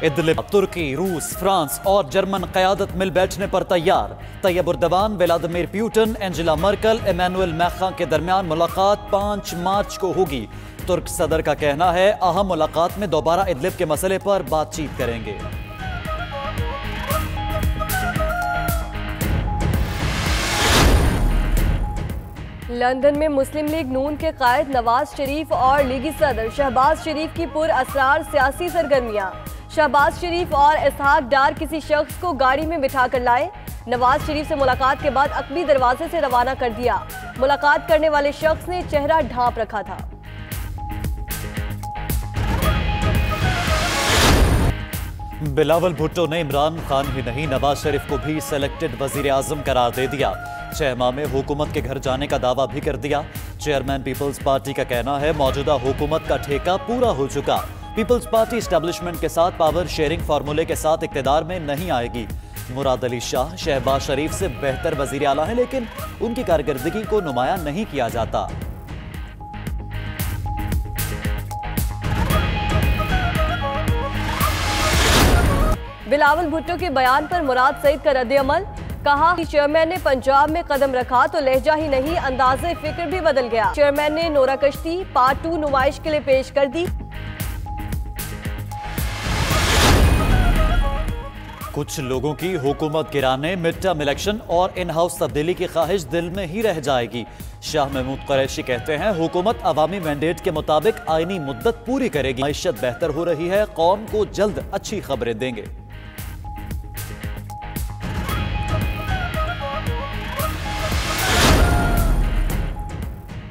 Idlib ترکی، روس، France اور German قیادت مل بیٹھنے پر تیار۔ Tayyip Erdogan, Vladimir Putin, Angela Merkel, Emmanuel Macron کے درمیان ملاقات 5 مارچ کو ہوگی۔ ترک صدر کا کہنا ہے اہم ملاقات میں دوبارہ ادلب کے مسئلے پر بات چیت کریں گے۔ لندن میں مسلم لیگ نون کے قائد نواز شریف اور لیگی صدر شہباز شریف کی پر اسرار سیاسی سرگرمیاں۔ شہباز شریف اور اسحاق ڈار کسی شخص کو گاڑی میں بٹھا کر لائے۔ نواز شریف سے ملاقات کے بعد عقبی دروازے سے روانہ کر دیا۔ ملاقات کرنے والے شخص نے چہرہ ڈھانپ رکھا تھا۔ بلاول بھٹو نے عمران خان ہی نہیں نواز شریف کو بھی سلیکٹڈ وزیر اعظم قرار دے دیا۔ 6 ماہ میں حکومت کے گھر جانے کا دعویٰ بھی کر دیا۔ چیئرمین پیپلز پارٹی کا کہنا ہے موجودہ حکومت کا ٹھیکہ پورا ہو چکا۔ پیپلز پارٹی اسٹیبلشمنٹ کے ساتھ پاور شیئرنگ فارمولے کے ساتھ اقتدار میں نہیں آئے گی۔ مراد علی شاہ شہباز شریف سے بہتر وزیر اعلیٰ ہیں لیکن ان کی کارکردگی کو نمایاں نہیں کیا جاتا۔ بلاول بھٹو کے بیان پر مراد سعید کا رد عمل، کہا کہ چیئرمین نے پنجاب میں قدم رکھا تو لہجہ ہی نہیں انداز فکر بھی بدل گیا۔ چیئرمین نے نورا کشتی پارٹ 2 نمائش کے لیے پیش کر دی۔ کچھ لوگوں کی حکومت گرانے، مڈ ٹرم الیکشن اور ان ہاؤس تبدیلی کی خواہش دل میں ہی رہ جائے گی۔ شاہ محمود قریشی کہتے ہیں حکومت عوامی مینڈیٹ کے مطابق آئینی مدت پوری کرے گی۔ معیشت بہتر ہو رہی ہے، قوم کو جلد اچھی خبریں دیں گے۔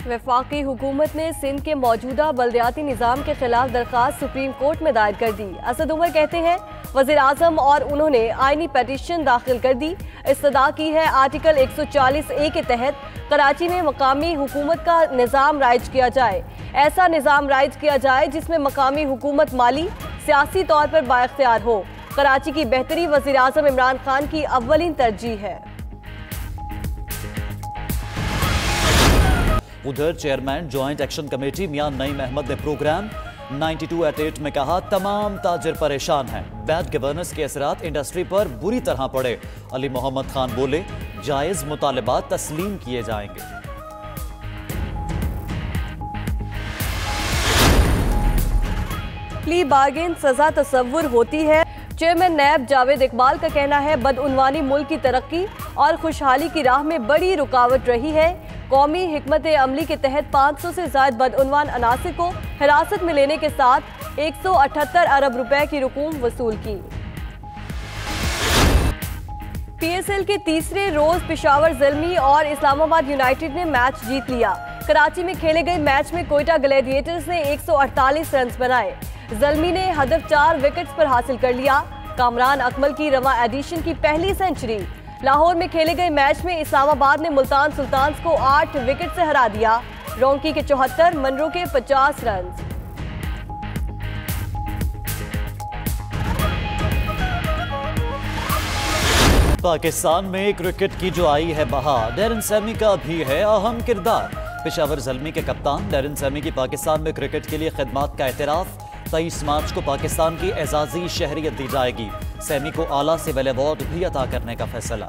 وفاقی حکومت نے سندھ کے موجودہ بلدیاتی نظام کے خلاف درخواست سپریم کورٹ میں دائر کر دی۔ اسد عمر کہتے ہیں وزیر اعظم اور انہوں نے آئینی پیٹیشن داخل کر دی۔ استدعا کی ہے آرٹیکل 140A کے تحت کراچی میں مقامی حکومت کا نظام رائج کیا جائے۔ ایسا نظام رائج کیا جائے جس میں مقامی حکومت مالی، سیاسی طور پر بااختیار ہو۔ کراچی کی بہتری وزیر اعظم عمران خان کی اولین ترجیح ہے۔ ادھر چیئرمین جوائنٹ ایکشن کمیٹی میاں نعیم احمد نے پروگرام 92/8 میں کہا تمام تاجر پریشان ہیں، بیڈ گورننس کے اثرات انڈسٹری پر بری طرح پڑے۔ علی محمد خان بولے جائز مطالبات تسلیم کیے جائیں گے۔ پلی بارگین سزا تصور ہوتی ہے۔ چیئرمین نیب جاوید اقبال کا کہنا ہے بدعنوانی ملک کی ترقی اور خوشحالی کی راہ میں بڑی رکاوٹ رہی ہے۔ قومی حکمت عملی کے تحت 500 سے زائد بدعنوان عناصر کو حراست میں لینے کے ساتھ 178 ارب روپے کی رقوم وصول کی۔ پی ایس ایل کے تیسرے روز پشاور زلمی اور اسلام آباد یونائیٹڈ نے میچ جیت لیا۔ کراچی میں کھیلے گئے میچ میں کوئٹہ گلیڈیٹرز نے 148 رنز بنائے۔ زلمی نے ہدف 4 وکٹس پر حاصل کر لیا۔ کامران اکمل کی رواں ایڈیشن کی پہلی سنچری۔ لاہور میں کھیلے گئے میچ میں اسلام آباد نے ملتان سلطانز کو 8 وکٹ سے ہرا دیا۔ رونکی کے 74، منرو کے 50 رنز۔ پاکستان میں کرکٹ کی جو آئی ہے بہار، ڈیرن سیمی کا بھی ہے اہم کردار۔ پشاور زلمی کے کپتان ڈیرن سیمی کی پاکستان میں کرکٹ کے لیے خدمات کا اعتراف۔ 23 مارچ کو پاکستان کی اعزازی شہریت دی جائے گی۔ سیمی کو اعلیٰ سول ایوارڈ بھی عطا کرنے کا فیصلہ۔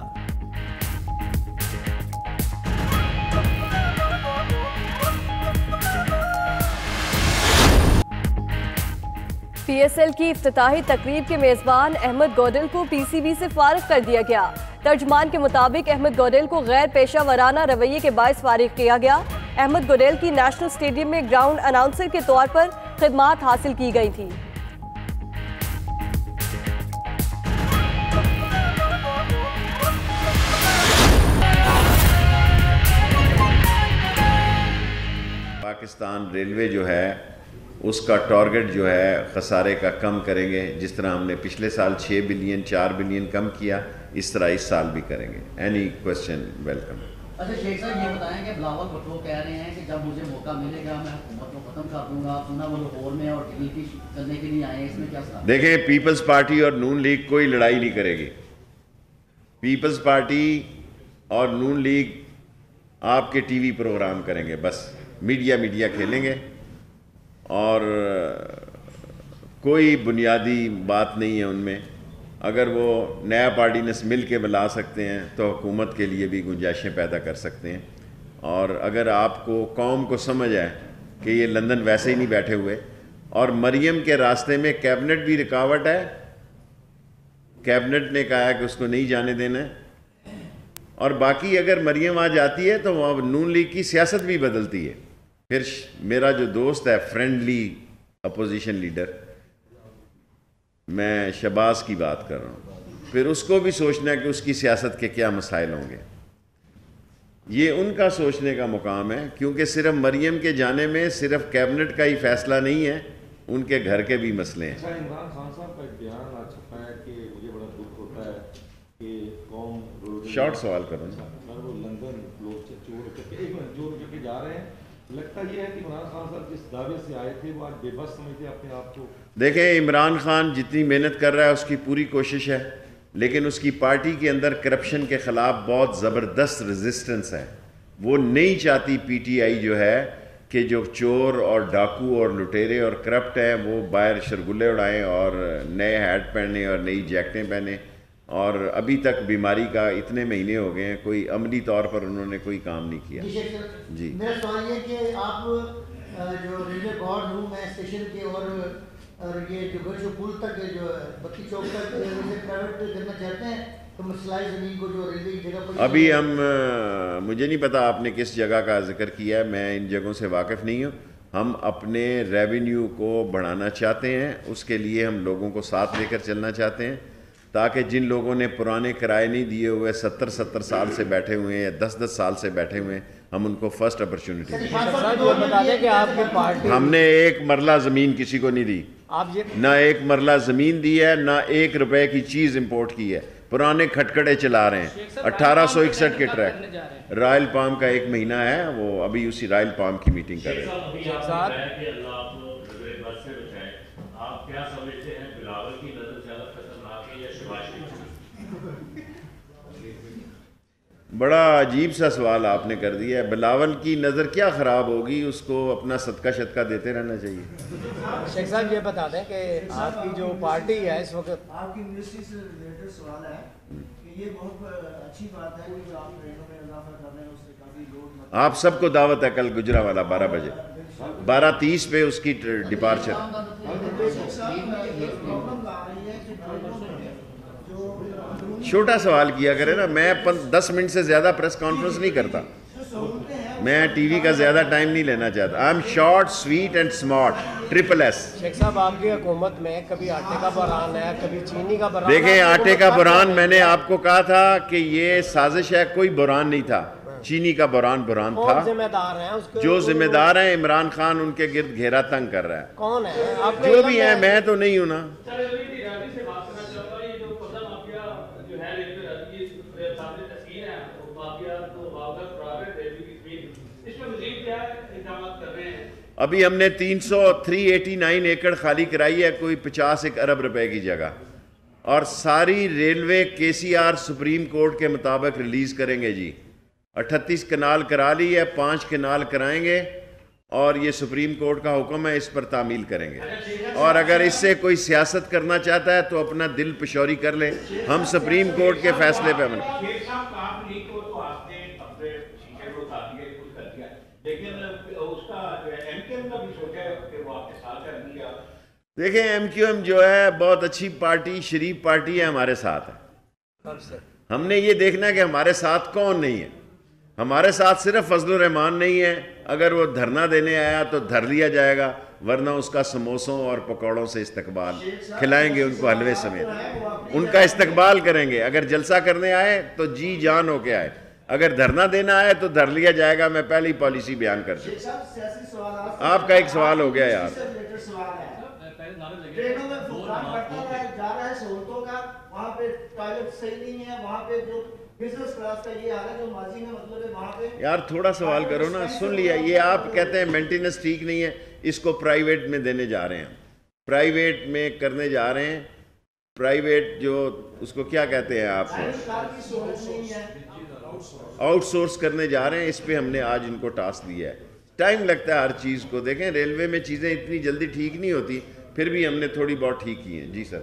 پی ایس ایل کی افتتاحی تقریب کے میزبان احمد گوڈل کو پی سی بی سے فارغ کر دیا گیا۔ ترجمان کے مطابق احمد گوڈل کو غیر پیشہ ورانہ رویے کے باعث فارغ کیا گیا۔ احمد گوڈل کی نیشنل اسٹیڈیم میں گراؤنڈ اناؤنسر کے طور پر خدمات حاصل کی گئی تھی۔ پاکستان ریلوے جو ہے اس کا ٹارگٹ جو ہے خسارے کا کم کریں گے، جس طرح ہم نے پچھلے سال 6 بلین 4 بلین کم کیا، اس طرح اس سال بھی کریں گے۔ Any question welcome. اچھا شیخ صاحب یہ بتائیں کہ بلاول بھٹو کہہ رہے ہیں کہ جب مجھے موقع ملے گا میں حکومت کو ختم کر دوں گا، سنا وہ لاہور میں اور ٹی کرنے کے لیے آئے ہیں، اس میں کیا سنا؟ دیکھیں پیپلز پارٹی اور نون لیگ کوئی لڑائی نہیں کرے گی۔ پیپلز پارٹی اور نون لیگ آپ کے ٹی وی پروگرام کریں گے، بس میڈیا کھیلیں گے اور کوئی بنیادی بات نہیں ہے ان میں. اگر وہ نیا پارٹینس مل کے بلا سکتے ہیں تو حکومت کے لیے بھی گنجائشیں پیدا کر سکتے ہیں. اور اگر آپ کو قوم کو سمجھ آئے کہ یہ لندن ویسے ہی نہیں بیٹھے ہوئے، اور مریم کے راستے میں کیبنٹ بھی رکاوٹ ہے، کیبنٹ نے کہا ہے کہ اس کو نہیں جانے دینا ہے، اور باقی اگر مریم آ جاتی ہے تو وہ نون لیگ کی سیاست بھی بدلتی ہے. پھر میرا جو دوست ہے فرینڈلی اپوزیشن لیڈر، میں شہباز کی بات کر رہا ہوں، پھر اس کو بھی سوچنا ہے کہ اس کی سیاست کے کیا مسائل ہوں گے. یہ ان کا سوچنے کا مقام ہے، کیونکہ صرف مریم کے جانے میں صرف کیبنٹ کا ہی فیصلہ نہیں ہے، ان کے گھر کے بھی مسئلے ہیں. عمران خان صاحب کا ایک بیان آ چکا ہے کہ مجھے بڑا دکھ ہوتا ہے کہ قوم شارٹ سوال کرو نا. وہ لندن لوگ چور کر کے جا رہے ہیں. لگتا یہ ہے کہ عمران خان صاحب جس دعوے سے آئے تھے وہ آج بے بس سمجھتے اپنے آپ کو. دیکھیں عمران خان جتنی محنت کر رہا ہے اس کی پوری کوشش ہے، لیکن اس کی پارٹی کے اندر کرپشن کے خلاف بہت زبردست ریزسٹنس ہے. وہ نہیں چاہتی پی ٹی آئی جو ہے کہ جو چور اور ڈاکو اور لٹیرے اور کرپٹ ہیں وہ باہر شرگلے اڑائیں اور نئے ہیٹ پہنیں اور نئی جیکٹیں پہنیں. اور ابھی تک بیماری کا اتنے مہینے ہو گئے ہیں، کوئی عملی طور پر انہوں نے کوئی کام نہیں کیا. جی میرا سوال یہ کہ آپ جو ریلوے گارڈ ہوں میں اسٹیشن کے اور یہ جو گرج پل تک جو بتی چوک تک پرائیویٹ کرنا چاہتے ہیں تو مسئلہ زمین کو جو ریلوے کی جگہ پر ابھی مجھے نہیں پتا آپ نے کس جگہ کا ذکر کیا ہے، میں ان جگہوں سے واقف نہیں ہوں. ہم اپنے ریونیو کو بڑھانا چاہتے ہیں، اس کے لیے ہم لوگوں کو ساتھ لے کر چلنا چاہتے ہیں، تاکہ جن لوگوں نے پرانے کرائے نہیں دیے ہوئے 70 سال سے بیٹھے ہوئے ہیں یا 10 سال سے بیٹھے ہوئے ہیں، ہم ان کو فرسٹ اپرچونٹی دیں. ہم نے ایک مرلہ زمین کسی کو نہیں دی، نہ ایک مرلہ زمین دی ہے، نہ 1 روپے کی چیز امپورٹ کی ہے. پرانے کھٹکڑے چلا رہے ہیں. 1861 کے ٹریک رائل پام کا 1 مہینہ ہے، وہ ابھی اسی رائل پام کی میٹنگ کر رہے ہیں. بڑا عجیب سا سوال آپ نے کر دیا ہے. بلاول کی نظر کیا خراب ہوگی، اس کو اپنا صدقہ شدقہ دیتے رہنا چاہیے. شیخ صاحب یہ بتا دیں کہ آپ کی جو پارٹی ہے اس وقت، آپ کی یونیورسٹی سے ریلیٹڈ سوال ہے کہ یہ بہت اچھی بات ہے کہ آپ ٹرینوں میں اضافہ کر رہے ہیں، اس سے کافی لوگ آپ سب کو دعوت ہے کل گجرانوالہ 12 بجے 12:30 پہ اس کی ڈپارچر. چھوٹا سوال کیا کرے نا، میں 10 منٹ سے زیادہ پریس کانفرنس نہیں کرتا، میں ٹی وی کا زیادہ ٹائم نہیں لینا چاہتا. I am short sweet and smart, SSS. شیخ صاحب آپ کی حکومت میں کبھی آٹے کا بحران ہے، کبھی چینی کا بحران. دیکھیں آٹے کا بحران میں نے آپ کو کہا تھا کہ یہ سازش ہے، کوئی بحران نہیں تھا. چینی کا بحران تھا. ذمہ دار ہیں اس کے؟ جو ذمہ دار ہیں عمران خان ان کے گرد گھیرا تنگ کر رہا ہے. کون ہے؟ جو بھی ہیں، میں تو نہیں ہوں نا. ابھی ہم نے 389 ایکڑ خالی کرائی ہے، کوئی 50 ارب روپے کی جگہ، اور ساری ریلوے KCR سپریم کورٹ کے مطابق ریلیز کریں گے. جی 38 کنال کرا لی ہے، 5 کنال کرائیں گے، اور یہ سپریم کورٹ کا حکم ہے، اس پر تعمیل کریں گے. اور اگر اس سے کوئی سیاست کرنا چاہتا ہے تو اپنا دل پشوری کر لے، ہم سپریم کورٹ کے فیصلے پہ دیکھیں MQM جو ہے بہت اچھی پارٹی، شریف پارٹی ہے، ہمارے ساتھ ہے. ہم نے یہ دیکھنا ہے کہ ہمارے ساتھ کون نہیں ہے. ہمارے ساتھ صرف فضل الرحمان نہیں ہے، اگر وہ دھرنا دینے آیا تو دھر لیا جائے گا، ورنہ اس کا سموسوں اور پکوڑوں سے استقبال کھلائیں گے، ان کو حلوے سمیت ان کا استقبال کریں گے. اگر جلسہ کرنے آئے تو جی جان ہو کے آئے، اگر دھرنا دینا آئے تو دھر لیا جائے گا. میں پہلی پالیسی بیان کر دوں. آپ کا ایک سوال ہو گیا یار. ٹرینوں میں فقدان بڑھتا جا رہا ہے سہولتوں کا، وہاں پہ ٹوائلٹ صحیح نہیں ہے، وہاں پہ جو بزنس کلاس کا یہ حال ہے جو ماضی میں مطلب ہے وہاں پہ. یار تھوڑا سوال کرو نا، سن لیا. یہ آپ کہتے ہیں مینٹیننس ٹھیک نہیں ہے، اس کو پرائیویٹ میں دینے جا رہے ہیں، پرائیویٹ میں کرنے جا رہے ہیں. پرائیویٹ جو اس کو کیا کہتے ہیں آپ، آؤٹ سورس کرنے جا رہے ہیں. اس پہ ہم نے آج ان کو ٹاسک دیا ہے. ٹائم لگتا ہے ہر چیز کو. دیکھیں ریلوے میں چیزیں اتنی جلدی ٹھیک نہیں ہوتی. پھر بھی ہم نے تھوڑی بہت ٹھیک کی ہیں. جی سر.